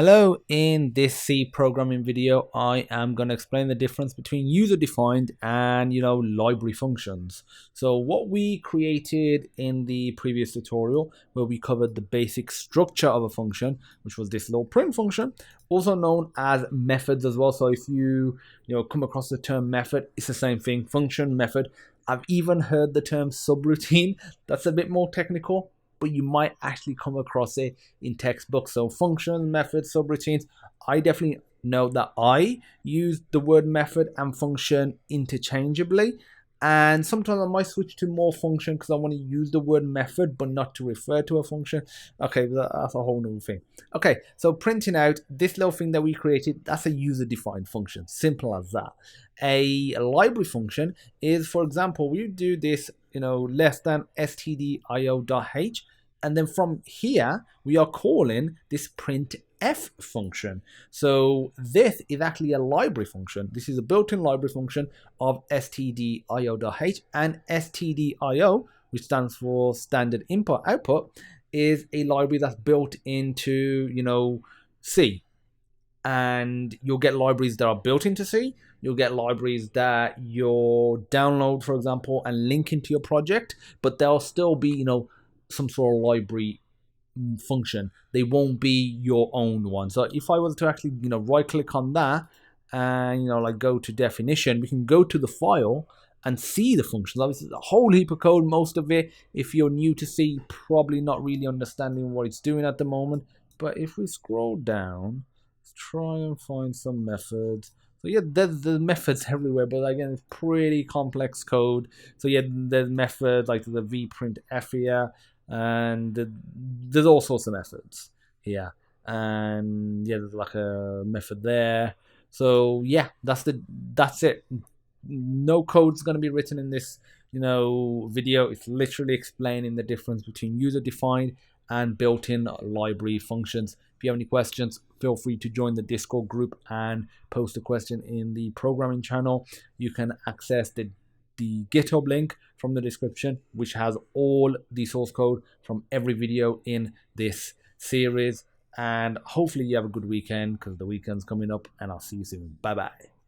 Hello, in this C programming video, I am going to explain the difference between user-defined and, library functions. So what we created in the previous tutorial, where we covered the basic structure of a function, which was this little print function, also known as methods as well. So if you come across the term method, it's the same thing, function, method. I've even heard the term subroutine. That's a bit more technical, but you might actually come across it in textbooks. So functions, methods, subroutines. I definitely know that I use the word method and function interchangeably. And sometimes I might switch to more function because I want to use the word method but not to refer to a function. Okay, that's a whole new thing. Okay, so printing out this little thing that we created, that's a user-defined function. Simple as that. A library function is, for example, we do this, less than stdio.h, and then from here we are calling this printf function. So this is actually a library function. This is a built-in library function of stdio.h, and stdio, which stands for standard input output, is a library that's built into C. And you'll get libraries that are built into C. You'll get libraries that you'll download, for example, and link into your project, but they'll still be, some sort of library function. They won't be your own one. So if I was to actually, right click on that and, like go to definition, we can go to the file and see the functions. Obviously, it's a whole heap of code. Most of it, if you're new to C, probably not really understanding what it's doing at the moment. But if we scroll down, let's try and find some methods. So yeah, there's the methods everywhere, but again, it's pretty complex code. So yeah, there's methods like the vprintf here, and there's all sorts of methods here. And yeah, there's like a method there. So yeah, that's it. No code's going to be written in this video. It's literally explaining the difference between user-defined and built-in library functions. If you have any questions, feel free to join the Discord group and post a question in the programming channel. You can access the GitHub link from the description, which has all the source code from every video in this series. And hopefully you have a good weekend, because the weekend's coming up, and I'll see you soon. Bye bye.